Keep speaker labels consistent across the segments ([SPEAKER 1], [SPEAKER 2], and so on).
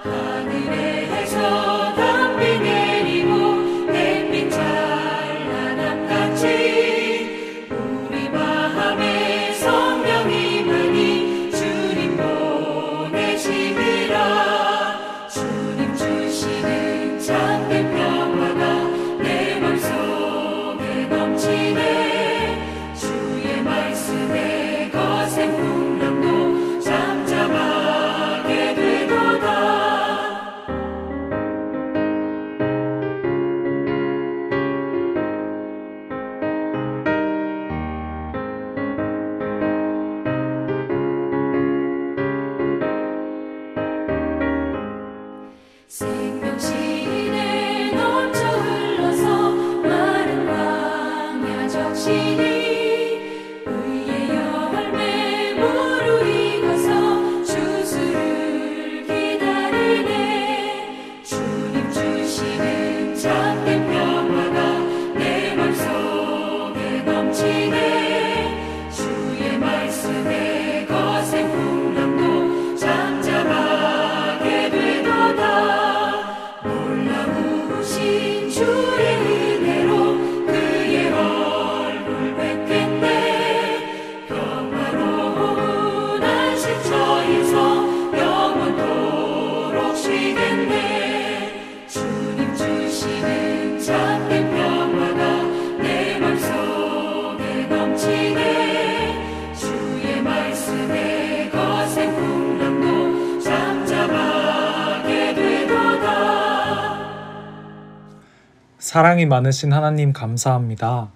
[SPEAKER 1] 하늘에서 담비 내리고 햇빛 찬란함같이 우리 마음에 성령 임하니 주님 보내시리라. 주님 주시는 참된 평화가 내 맘속에 넘치네. 주의 말씀에 거센 풍랑도 잠잠하게 되도다. 생명신에 넘쳐 흘러서 마른 광야 적시니 의의 열매 무르익어서 주수를 기다리네. 주님 주시는 참된 평화가 내 맘속에 넘치네. 주의 말씀에 거센 풍랑도 잠잠하게 되도다. 놀라우신 주의 은혜로 그의 얼굴 뵙겠네. 평화로운 안식처에서 영원토록 쉬겠네. 주님 주시는 참된 평화가 내 맘속에 넘치네. 주의 말씀에 거센 풍랑도 잠잠하게 되도다.
[SPEAKER 2] 사랑이 많으신 하나님 감사합니다.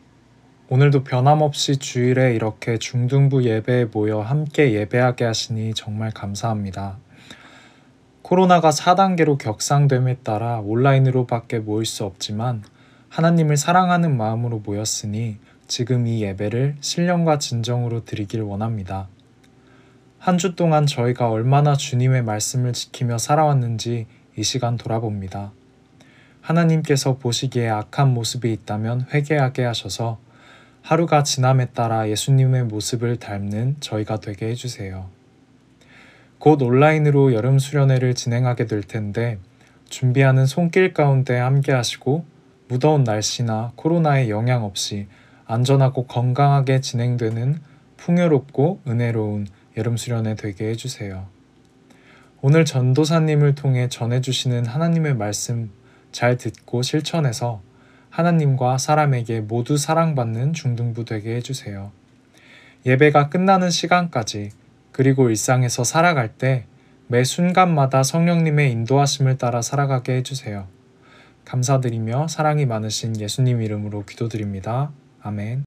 [SPEAKER 2] 오늘도 변함없이 주일에 이렇게 중등부 예배에 모여 함께 예배하게 하시니 정말 감사합니다. 코로나가 4단계로 격상됨에 따라 온라인으로밖에 모일 수 없지만 하나님을 사랑하는 마음으로 모였으니 지금 이 예배를 신령과 진정으로 드리길 원합니다. 한 주 동안 저희가 얼마나 주님의 말씀을 지키며 살아왔는지 이 시간 돌아봅니다. 하나님께서 보시기에 악한 모습이 있다면 회개하게 하셔서 하루가 지남에 따라 예수님의 모습을 닮는 저희가 되게 해주세요. 곧 온라인으로 여름 수련회를 진행하게 될 텐데 준비하는 손길 가운데 함께 하시고 무더운 날씨나 코로나의 영향 없이 안전하고 건강하게 진행되는 풍요롭고 은혜로운 여름 수련회 되게 해주세요. 오늘 전도사님을 통해 전해주시는 하나님의 말씀 잘 듣고 실천해서 하나님과 사람에게 모두 사랑받는 중등부 되게 해주세요. 예배가 끝나는 시간까지 그리고 일상에서 살아갈 때 매 순간마다 성령님의 인도하심을 따라 살아가게 해주세요. 감사드리며 사랑이 많으신 예수님 이름으로 기도드립니다. 아멘.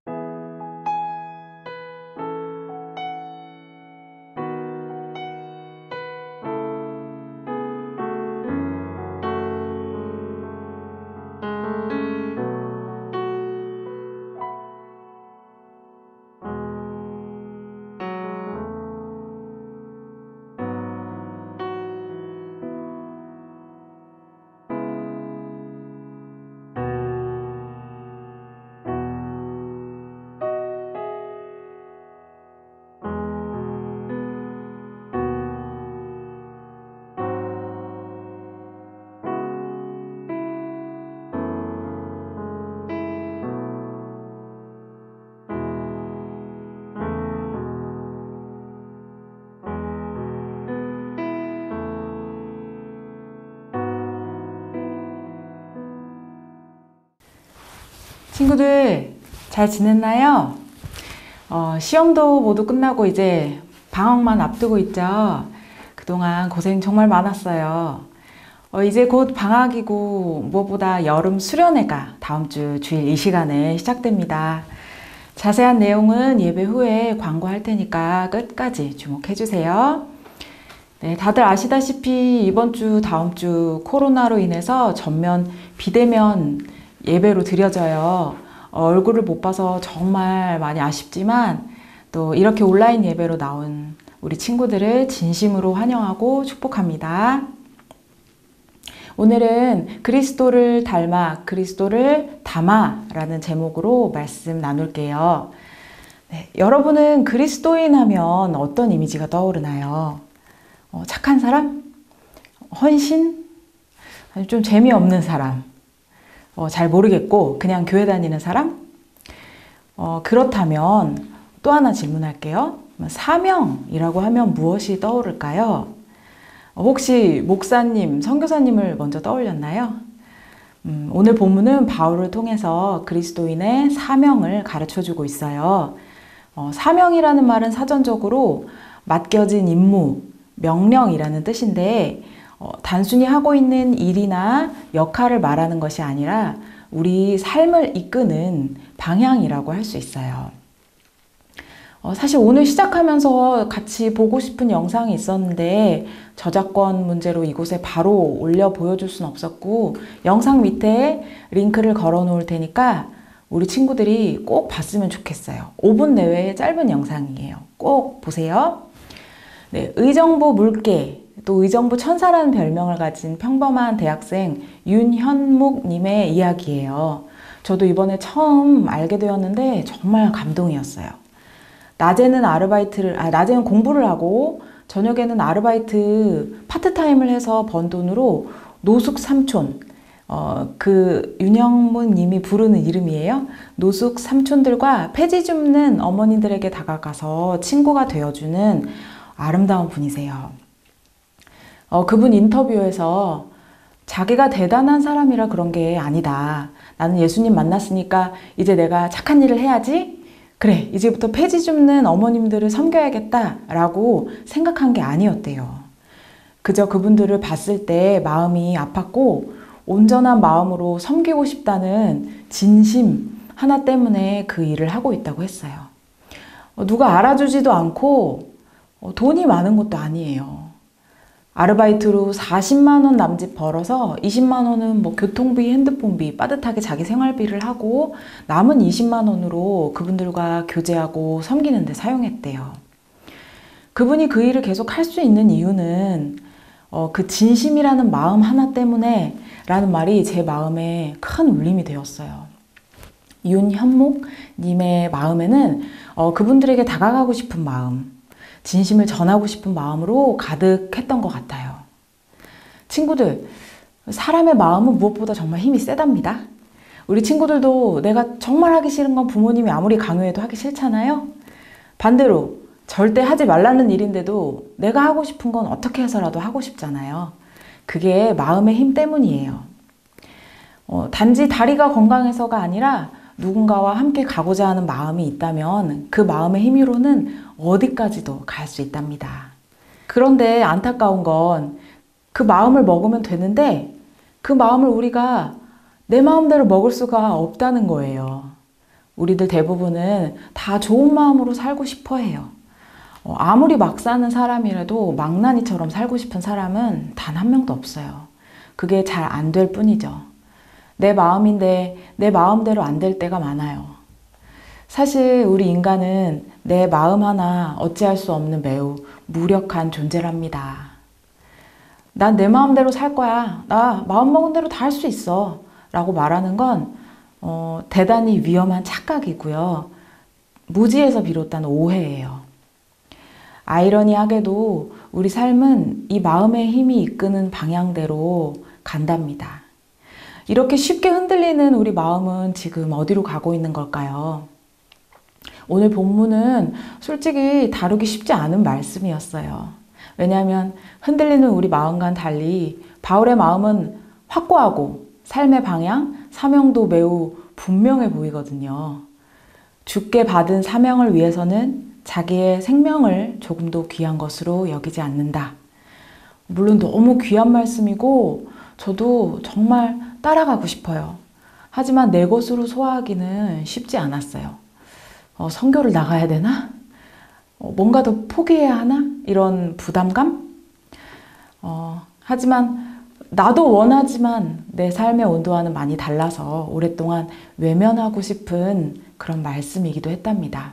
[SPEAKER 3] 친구들 잘 지냈나요? 시험도 모두 끝나고 이제 방학만 앞두고 있죠. 그동안 고생 정말 많았어요. 이제 곧 방학이고 무엇보다 여름 수련회가 다음 주 주일 이 시간에 시작됩니다. 자세한 내용은 예배 후에 광고할 테니까 끝까지 주목해 주세요. 네, 다들 아시다시피 이번 주 다음 주 코로나로 인해서 전면 비대면 예배로 드려져요. 얼굴을 못 봐서 정말 많이 아쉽지만 또 이렇게 온라인 예배로 나온 우리 친구들을 진심으로 환영하고 축복합니다. 오늘은 그리스도를 닮아 그리스도를 담아 라는 제목으로 말씀 나눌게요. 네, 여러분은 그리스도인 하면 어떤 이미지가 떠오르나요? 착한 사람? 헌신? 아니, 좀 재미없는 사람? 잘 모르겠고 그냥 교회 다니는 사람? 그렇다면 또 하나 질문할게요. 사명이라고 하면 무엇이 떠오를까요? 혹시 목사님, 선교사님을 먼저 떠올렸나요? 오늘 본문은 바울을 통해서 그리스도인의 사명을 가르쳐주고 있어요. 사명이라는 말은 사전적으로 맡겨진 임무, 명령이라는 뜻인데 단순히 하고 있는 일이나 역할을 말하는 것이 아니라 우리 삶을 이끄는 방향이라고 할 수 있어요. 사실 오늘 시작하면서 같이 보고 싶은 영상이 있었는데 저작권 문제로 이곳에 바로 올려 보여줄 순 없었고 영상 밑에 링크를 걸어 놓을 테니까 우리 친구들이 꼭 봤으면 좋겠어요. 5분 내외의 짧은 영상이에요. 꼭 보세요. 네, 의정부 물개, 또 의정부 천사라는 별명을 가진 평범한 대학생 윤현묵 님의 이야기예요. 저도 이번에 처음 알게 되었는데 정말 감동이었어요. 낮에는 공부를 하고 저녁에는 아르바이트 파트타임을 해서 번 돈으로 노숙 삼촌, 그 윤영문 님이 부르는 이름이에요. 노숙 삼촌들과 폐지 줍는 어머니들에게 다가가서 친구가 되어주는 아름다운 분이세요. 그분 인터뷰에서 자기가 대단한 사람이라 그런 게 아니다. 나는 예수님 만났으니까 이제 내가 착한 일을 해야지. 그래, 이제부터 폐지 줍는 어머님들을 섬겨야겠다라고 생각한 게 아니었대요. 그저 그분들을 봤을 때 마음이 아팠고 온전한 마음으로 섬기고 싶다는 진심 하나 때문에 그 일을 하고 있다고 했어요. 누가 알아주지도 않고 돈이 많은 것도 아니에요. 아르바이트로 40만 원 남짓 벌어서 20만 원은 뭐 교통비, 핸드폰비, 빠듯하게 자기 생활비를 하고 남은 20만 원으로 그분들과 교제하고 섬기는 데 사용했대요. 그분이 그 일을 계속 할 수 있는 이유는 그 진심이라는 마음 하나 때문에 라는 말이 제 마음에 큰 울림이 되었어요. 윤현목 님의 마음에는 그분들에게 다가가고 싶은 마음, 진심을 전하고 싶은 마음으로 가득했던 것 같아요. 친구들, 사람의 마음은 무엇보다 정말 힘이 세답니다. 우리 친구들도 내가 정말 하기 싫은 건 부모님이 아무리 강요해도 하기 싫잖아요. 반대로 절대 하지 말라는 일인데도 내가 하고 싶은 건 어떻게 해서라도 하고 싶잖아요. 그게 마음의 힘 때문이에요. 단지 다리가 건강해서가 아니라 누군가와 함께 가고자 하는 마음이 있다면 그 마음의 힘으로는 어디까지도 갈 수 있답니다. 그런데 안타까운 건 그 마음을 먹으면 되는데 그 마음을 우리가 내 마음대로 먹을 수가 없다는 거예요. 우리들 대부분은 다 좋은 마음으로 살고 싶어 해요. 아무리 막 사는 사람이라도 망나니처럼 살고 싶은 사람은 단 한 명도 없어요. 그게 잘 안 될 뿐이죠. 내 마음인데 내 마음대로 안 될 때가 많아요. 사실 우리 인간은 내 마음 하나 어찌할 수 없는 매우 무력한 존재랍니다. 난 내 마음대로 살 거야. 나 마음먹은 대로 다 할 수 있어. 라고 말하는 건 대단히 위험한 착각이고요. 무지에서 비롯한 오해예요. 아이러니하게도 우리 삶은 이 마음의 힘이 이끄는 방향대로 간답니다. 이렇게 쉽게 흔들리는 우리 마음은 지금 어디로 가고 있는 걸까요? 오늘 본문은 솔직히 다루기 쉽지 않은 말씀이었어요. 왜냐하면 흔들리는 우리 마음과는 달리 바울의 마음은 확고하고 삶의 방향, 사명도 매우 분명해 보이거든요. 주께 받은 사명을 위해서는 자기의 생명을 조금도 귀한 것으로 여기지 않는다. 물론 너무 귀한 말씀이고 저도 정말 따라가고 싶어요. 하지만 내 것으로 소화하기는 쉽지 않았어요. 선교를 나가야 되나? 뭔가 더 포기해야 하나? 이런 부담감? 하지만 나도 원하지만 내 삶의 온도와는 많이 달라서 오랫동안 외면하고 싶은 그런 말씀이기도 했답니다.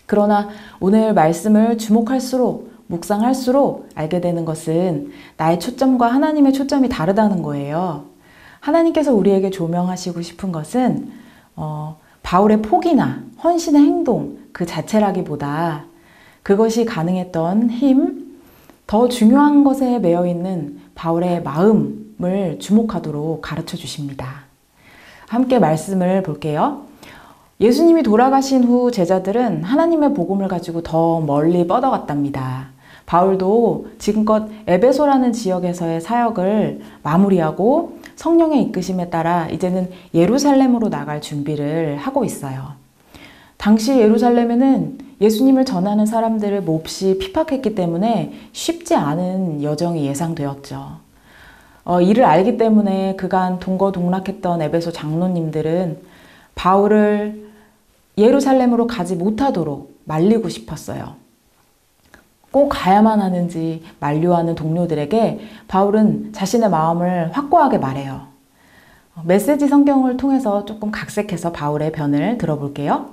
[SPEAKER 3] 그러나 오늘 말씀을 주목할수록 묵상할수록 알게 되는 것은 나의 초점과 하나님의 초점이 다르다는 거예요. 하나님께서 우리에게 조명하시고 싶은 것은 바울의 포기나 헌신의 행동 그 자체라기보다 그것이 가능했던 힘, 더 중요한 것에 매여 있는 바울의 마음을 주목하도록 가르쳐 주십니다. 함께 말씀을 볼게요. 예수님이 돌아가신 후 제자들은 하나님의 복음을 가지고 더 멀리 뻗어갔답니다. 바울도 지금껏 에베소라는 지역에서의 사역을 마무리하고 성령의 이끄심에 따라 이제는 예루살렘으로 나갈 준비를 하고 있어요. 당시 예루살렘에는 예수님을 전하는 사람들을 몹시 핍박했기 때문에 쉽지 않은 여정이 예상되었죠. 이를 알기 때문에 그간 동거동락했던 에베소 장로님들은 바울을 예루살렘으로 가지 못하도록 말리고 싶었어요. 꼭 가야만 하는지 만류하는 동료들에게 바울은 자신의 마음을 확고하게 말해요. 메시지 성경을 통해서 조금 각색해서 바울의 변을 들어볼게요.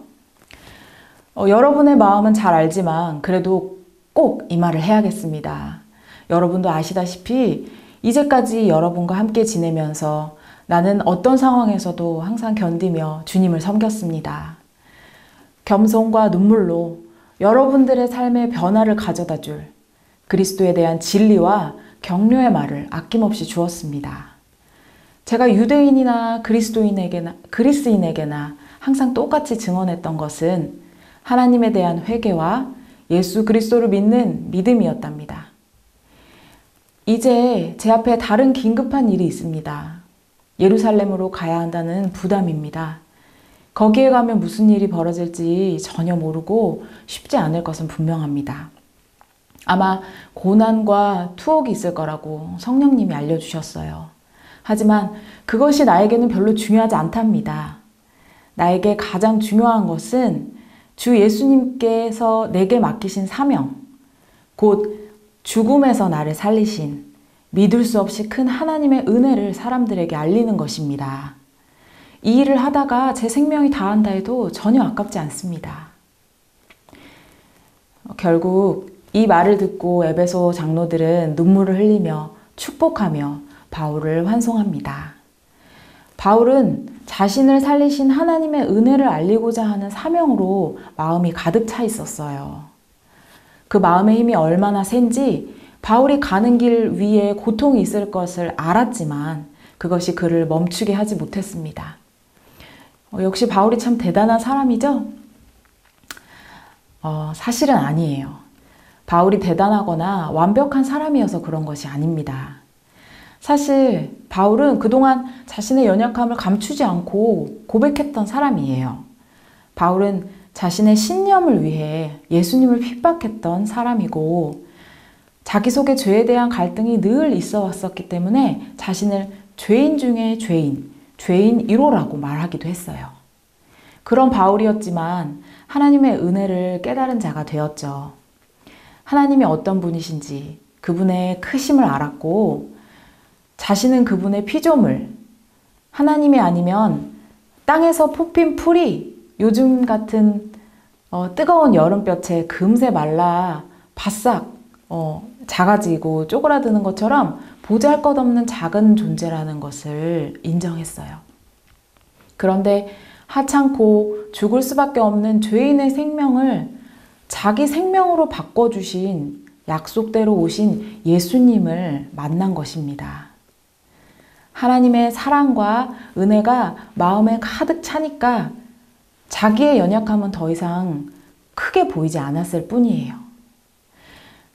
[SPEAKER 3] 여러분의 마음은 잘 알지만 그래도 꼭 이 말을 해야겠습니다. 여러분도 아시다시피 이제까지 여러분과 함께 지내면서 나는 어떤 상황에서도 항상 견디며 주님을 섬겼습니다. 겸손과 눈물로 여러분들의 삶의 변화를 가져다 줄 그리스도에 대한 진리와 격려의 말을 아낌없이 주었습니다. 제가 유대인이나 그리스인에게나 항상 똑같이 증언했던 것은 하나님에 대한 회개와 예수 그리스도를 믿는 믿음이었답니다. 이제 제 앞에 다른 긴급한 일이 있습니다. 예루살렘으로 가야 한다는 부담입니다. 거기에 가면 무슨 일이 벌어질지 전혀 모르고 쉽지 않을 것은 분명합니다. 아마 고난과 투옥이 있을 거라고 성령님이 알려주셨어요. 하지만 그것이 나에게는 별로 중요하지 않답니다. 나에게 가장 중요한 것은 주 예수님께서 내게 맡기신 사명, 곧 죽음에서 나를 살리신 믿을 수 없이 큰 하나님의 은혜를 사람들에게 알리는 것입니다. 이 일을 하다가 제 생명이 다한다 해도 전혀 아깝지 않습니다. 결국 이 말을 듣고 에베소 장로들은 눈물을 흘리며 축복하며 바울을 환송합니다. 바울은 자신을 살리신 하나님의 은혜를 알리고자 하는 사명으로 마음이 가득 차 있었어요. 그 마음의 힘이 얼마나 센지 바울이 가는 길 위에 고통이 있을 것을 알았지만 그것이 그를 멈추게 하지 못했습니다. 역시 바울이 참 대단한 사람이죠? 사실은 아니에요. 바울이 대단하거나 완벽한 사람이어서 그런 것이 아닙니다. 사실 바울은 그동안 자신의 연약함을 감추지 않고 고백했던 사람이에요. 바울은 자신의 신념을 위해 예수님을 핍박했던 사람이고 자기 속에 죄에 대한 갈등이 늘 있어 왔었기 때문에 자신을 죄인 중에 죄인 1호라고 말하기도 했어요. 그런 바울이었지만 하나님의 은혜를 깨달은 자가 되었죠. 하나님이 어떤 분이신지 그분의 크심을 알았고 자신은 그분의 피조물, 하나님이 아니면 땅에서 뽑힌 풀이 요즘 같은 뜨거운 여름볕에 금세 말라 바싹 작아지고 쪼그라드는 것처럼 보잘것없는 작은 존재라는 것을 인정했어요. 그런데 하찮고 죽을 수밖에 없는 죄인의 생명을 자기 생명으로 바꿔주신 약속대로 오신 예수님을 만난 것입니다. 하나님의 사랑과 은혜가 마음에 가득 차니까 자기의 연약함은 더 이상 크게 보이지 않았을 뿐이에요.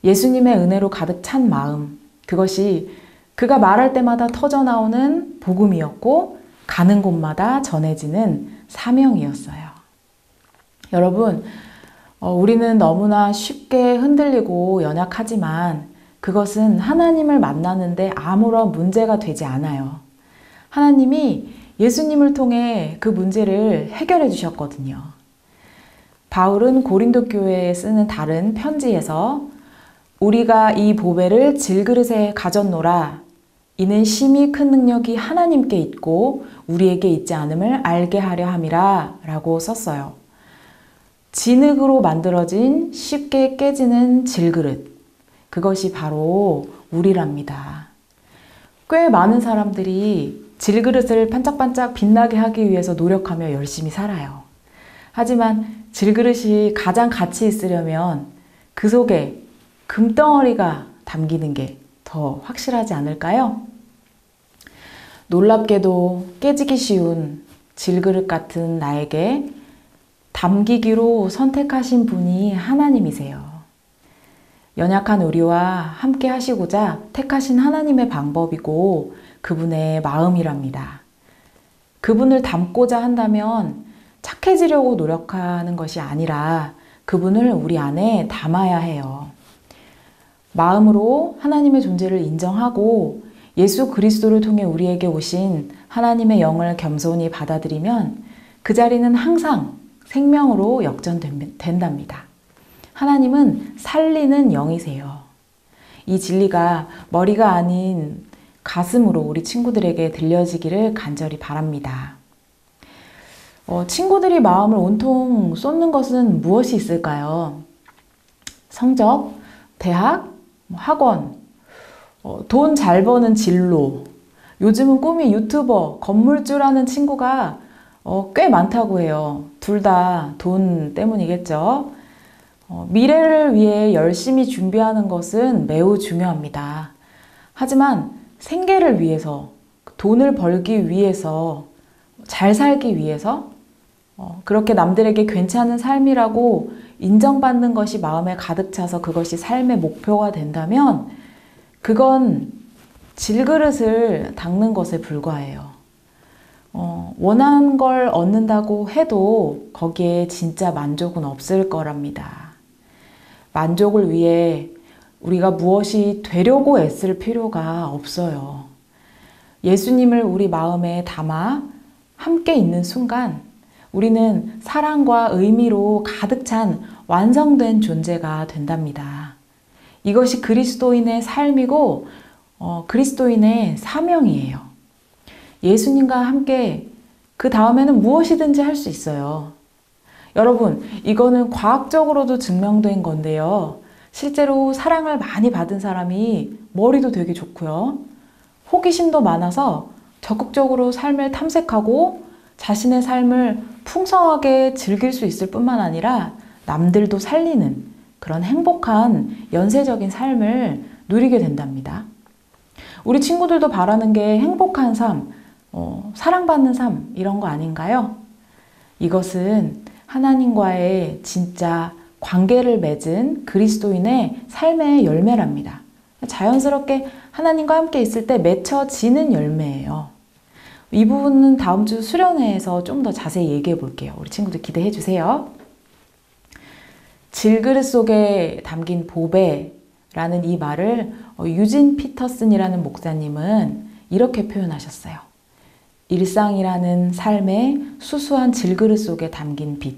[SPEAKER 3] 예수님의 은혜로 가득 찬 마음, 그것이 그가 말할 때마다 터져나오는 복음이었고 가는 곳마다 전해지는 사명이었어요. 여러분, 우리는 너무나 쉽게 흔들리고 연약하지만 그것은 하나님을 만나는데 아무런 문제가 되지 않아요. 하나님이 예수님을 통해 그 문제를 해결해 주셨거든요. 바울은 고린도 교회에 쓰는 다른 편지에서 우리가 이 보배를 질그릇에 가졌노라. 이는 심히 큰 능력이 하나님께 있고 우리에게 있지 않음을 알게 하려 함이라 라고 썼어요. 진흙으로 만들어진 쉽게 깨지는 질그릇. 그것이 바로 우리랍니다. 꽤 많은 사람들이 질그릇을 반짝반짝 빛나게 하기 위해서 노력하며 열심히 살아요. 하지만 질그릇이 가장 가치 있으려면 그 속에 금덩어리가 담기는 게 더 확실하지 않을까요? 놀랍게도 깨지기 쉬운 질그릇 같은 나에게 담기기로 선택하신 분이 하나님이세요. 연약한 우리와 함께 하시고자 택하신 하나님의 방법이고 그분의 마음이랍니다. 그분을 닮고자 한다면 착해지려고 노력하는 것이 아니라 그분을 우리 안에 담아야 해요. 마음으로 하나님의 존재를 인정하고 예수 그리스도를 통해 우리에게 오신 하나님의 영을 겸손히 받아들이면 그 자리는 항상 생명으로 역전된답니다. 하나님은 살리는 영이세요. 이 진리가 머리가 아닌 가슴으로 우리 친구들에게 들려지기를 간절히 바랍니다. 친구들이 마음을 온통 쏟는 것은 무엇이 있을까요? 성적, 대학, 학원, 돈 잘 버는 진로, 요즘은 꿈이 유튜버, 건물주라는 친구가 꽤 많다고 해요. 둘 다 돈 때문이겠죠. 미래를 위해 열심히 준비하는 것은 매우 중요합니다. 하지만 생계를 위해서, 돈을 벌기 위해서, 잘 살기 위해서 그렇게 남들에게 괜찮은 삶이라고 인정받는 것이 마음에 가득 차서 그것이 삶의 목표가 된다면 그건 질그릇을 닦는 것에 불과해요. 원하는 걸 얻는다고 해도 거기에 진짜 만족은 없을 거랍니다. 만족을 위해 우리가 무엇이 되려고 애쓸 필요가 없어요. 예수님을 우리 마음에 담아 함께 있는 순간 우리는 사랑과 의미로 가득 찬 완성된 존재가 된답니다. 이것이 그리스도인의 삶이고 그리스도인의 사명이에요. 예수님과 함께 그 다음에는 무엇이든지 할 수 있어요. 여러분, 이거는 과학적으로도 증명된 건데요. 실제로 사랑을 많이 받은 사람이 머리도 되게 좋고요. 호기심도 많아서 적극적으로 삶을 탐색하고 자신의 삶을 풍성하게 즐길 수 있을 뿐만 아니라 남들도 살리는 그런 행복한 연쇄적인 삶을 누리게 된답니다. 우리 친구들도 바라는 게 행복한 삶, 사랑받는 삶 이런 거 아닌가요? 이것은 하나님과의 진짜 관계를 맺은 그리스도인의 삶의 열매랍니다. 자연스럽게 하나님과 함께 있을 때 맺혀지는 열매예요. 이 부분은 다음 주 수련회에서 좀 더 자세히 얘기해 볼게요. 우리 친구들 기대해 주세요. 질그릇 속에 담긴 보배라는 이 말을 유진 피터슨이라는 목사님은 이렇게 표현하셨어요. 일상이라는 삶의 수수한 질그릇 속에 담긴 빛.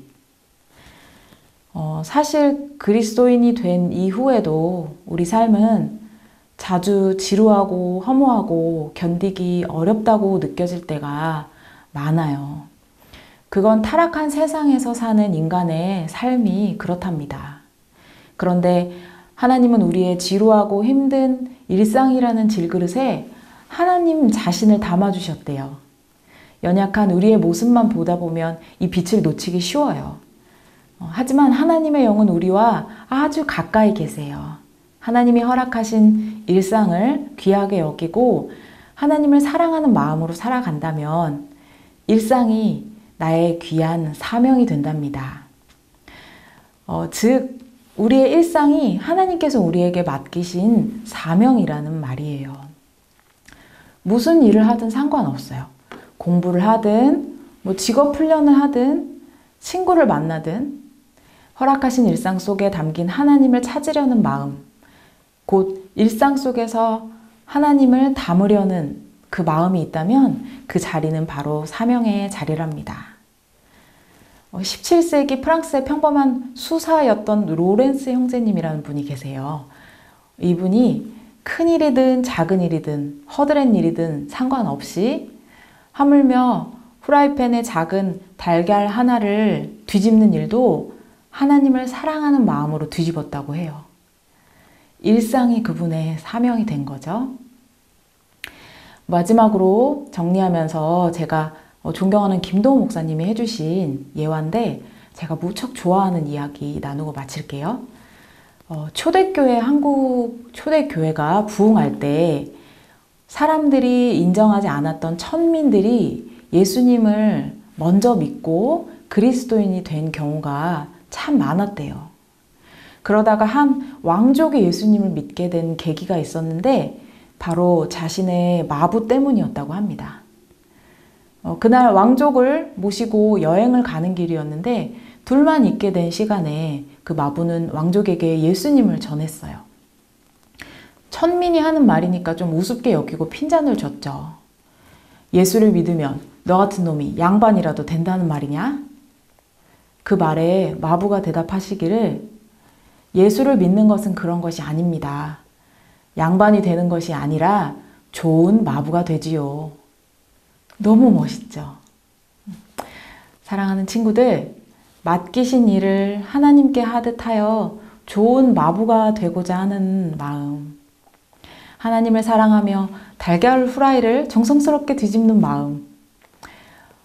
[SPEAKER 3] 사실 그리스도인이 된 이후에도 우리 삶은 자주 지루하고 허무하고 견디기 어렵다고 느껴질 때가 많아요. 그건 타락한 세상에서 사는 인간의 삶이 그렇답니다. 그런데 하나님은 우리의 지루하고 힘든 일상이라는 질그릇에 하나님 자신을 담아주셨대요. 연약한 우리의 모습만 보다 보면 이 빛을 놓치기 쉬워요. 하지만 하나님의 영은 우리와 아주 가까이 계세요. 하나님이 허락하신 일상을 귀하게 여기고 하나님을 사랑하는 마음으로 살아간다면 일상이 나의 귀한 사명이 된답니다. 즉 우리의 일상이 하나님께서 우리에게 맡기신 사명이라는 말이에요. 무슨 일을 하든 상관없어요. 공부를 하든 직업 훈련을 하든 친구를 만나든 허락하신 일상 속에 담긴 하나님을 찾으려는 마음, 곧 일상 속에서 하나님을 담으려는 그 마음이 있다면 그 자리는 바로 사명의 자리랍니다. 17세기 프랑스의 평범한 수사였던 로렌스 형제님이라는 분이 계세요. 이분이 큰 일이든 작은 일이든 허드렛 일이든 상관없이 하물며 프라이팬에 작은 달걀 하나를 뒤집는 일도 하나님을 사랑하는 마음으로 뒤집었다고 해요. 일상이 그분의 사명이 된 거죠. 마지막으로 정리하면서 제가 존경하는 김도우 목사님이 해주신 예화인데 제가 무척 좋아하는 이야기 나누고 마칠게요. 초대교회, 한국 초대교회가 부흥할 때 사람들이 인정하지 않았던 천민들이 예수님을 먼저 믿고 그리스도인이 된 경우가 참 많았대요. 그러다가 한 왕족이 예수님을 믿게 된 계기가 있었는데 바로 자신의 마부 때문이었다고 합니다. 그날 왕족을 모시고 여행을 가는 길이었는데 둘만 있게 된 시간에 그 마부는 왕족에게 예수님을 전했어요. 천민이 하는 말이니까 좀 우습게 여기고 핀잔을 줬죠. 예수를 믿으면 너 같은 놈이 양반이라도 된다는 말이냐? 그 말에 마부가 대답하시기를 예수를 믿는 것은 그런 것이 아닙니다. 양반이 되는 것이 아니라 좋은 마부가 되지요. 너무 멋있죠? 사랑하는 친구들, 맡기신 일을 하나님께 하듯 하여 좋은 마부가 되고자 하는 마음, 하나님을 사랑하며 달걀 후라이를 정성스럽게 뒤집는 마음,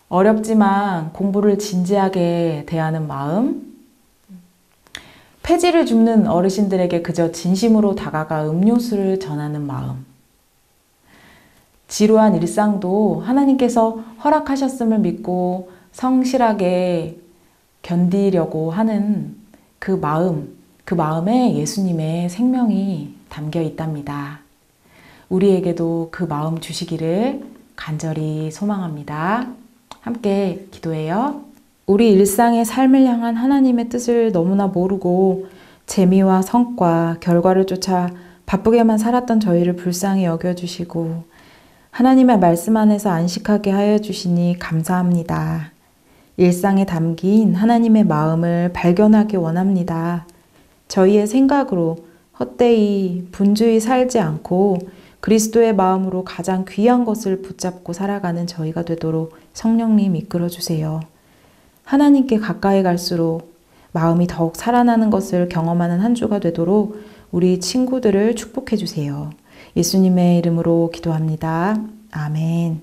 [SPEAKER 3] 어렵지만 공부를 진지하게 대하는 마음, 폐지를 줍는 어르신들에게 그저 진심으로 다가가 음료수를 전하는 마음, 지루한 일상도 하나님께서 허락하셨음을 믿고 성실하게 견디려고 하는 그 마음에 예수님의 생명이 담겨 있답니다. 우리에게도 그 마음 주시기를 간절히 소망합니다. 함께 기도해요. 우리 일상의 삶을 향한 하나님의 뜻을 너무나 모르고 재미와 성과, 결과를 쫓아 바쁘게만 살았던 저희를 불쌍히 여겨주시고 하나님의 말씀 안에서 안식하게 하여 주시니 감사합니다. 일상에 담긴 하나님의 마음을 발견하기 원합니다. 저희의 생각으로 헛되이 분주히 살지 않고 그리스도의 마음으로 가장 귀한 것을 붙잡고 살아가는 저희가 되도록 성령님 이끌어 주세요. 하나님께 가까이 갈수록 마음이 더욱 살아나는 것을 경험하는 한 주가 되도록 우리 친구들을 축복해 주세요. 예수님의 이름으로 기도합니다. 아멘.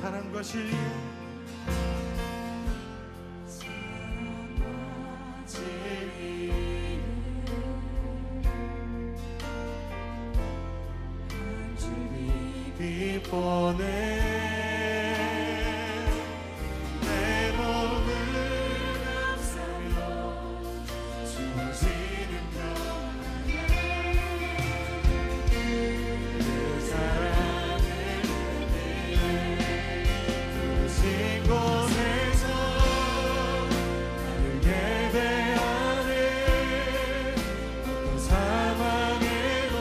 [SPEAKER 4] 사랑과 진리 빛보내 내 몸을 감싸며 주어지는 평안에 그 사랑을 느끼네 부르신 곳에서 나를 예배하네 어떤 상황에도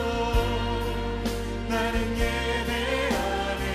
[SPEAKER 4] 나는 예배하네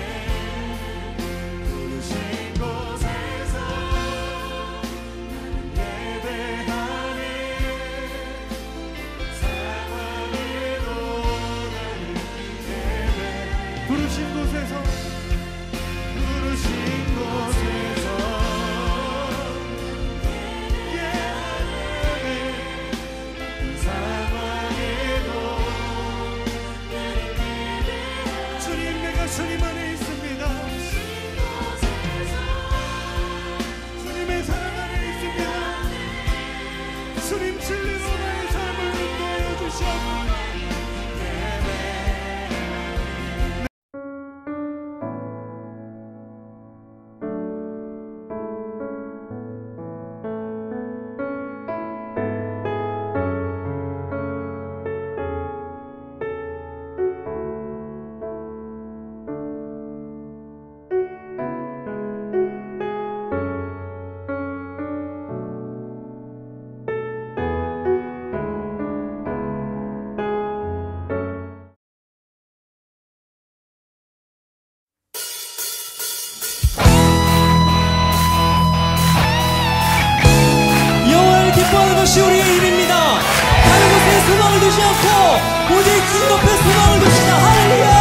[SPEAKER 5] 오직 주님 앞에 소망을 두시다. 할렐루야.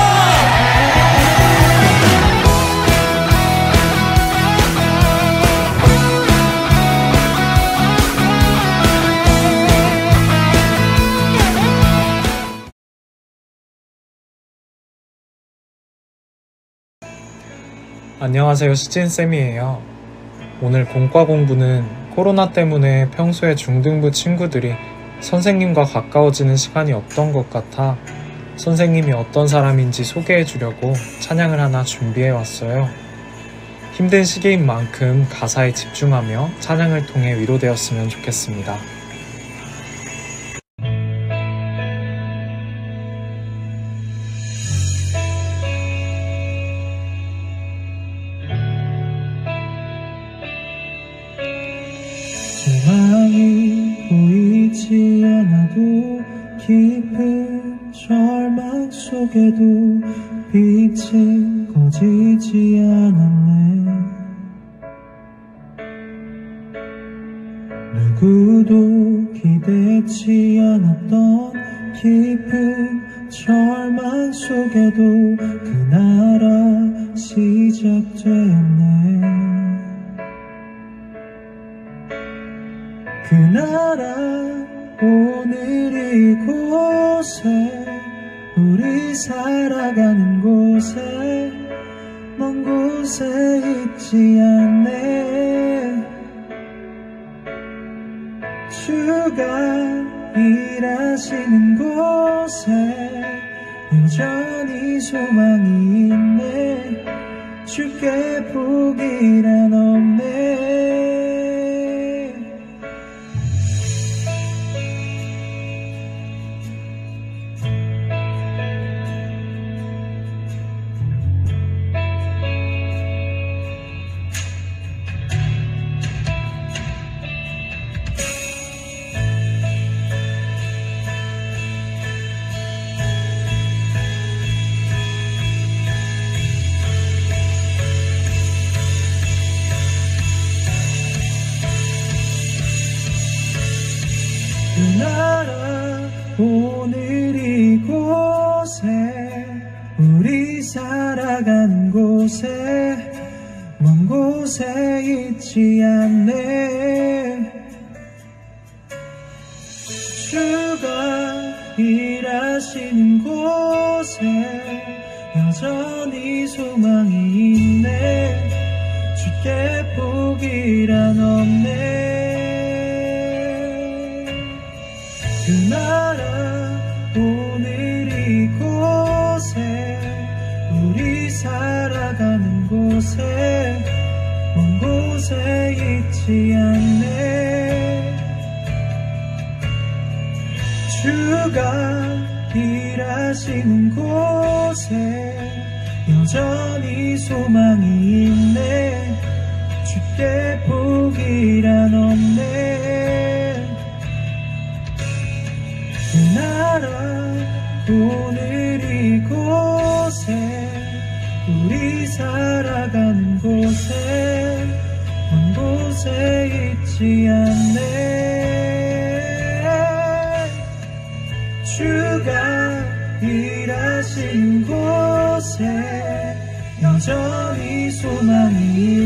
[SPEAKER 2] 안녕하세요, 시진쌤이에요. 오늘 공과 공부는 코로나 때문에 평소에 중등부 친구들이 선생님과 가까워지는 시간이 없던 것 같아 선생님이 어떤 사람인지 소개해 주려고 찬양을 하나 준비해 왔어요. 힘든 시기인 만큼 가사에 집중하며 찬양을 통해 위로되었으면 좋겠습니다.
[SPEAKER 6] 소망이 보이지 않아도 깊은 절망 속에도 빛은 꺼지지 않았네. 누구도 기대치 않았던 깊은 절망 속에도 그 나라 시작되었네. 그 나라 오늘 이곳에 우리 살아가는 곳에 먼 곳에 있지 않네. 주가 일하시는 곳에 여전히 소망이 있네. 주께 포기란 없네. 그 나라 오늘 이곳에 우리 살아가는 곳에 먼 곳에 있지 않네. 주가 일하시는 곳에 여전히 소망이 있네. 주께 포기란 없네. 그 나라 오늘 이곳에 우리 살아가는 곳에 먼 곳에 있지 않네. 주가 일하시는 곳에 여전히 소망이 있네. 주께 포기란 없네. 그 나라 오늘 이곳에 우리 살아가는 곳에 먼 곳에 있지 않네. 주가 일하신 곳에 여전히 소망이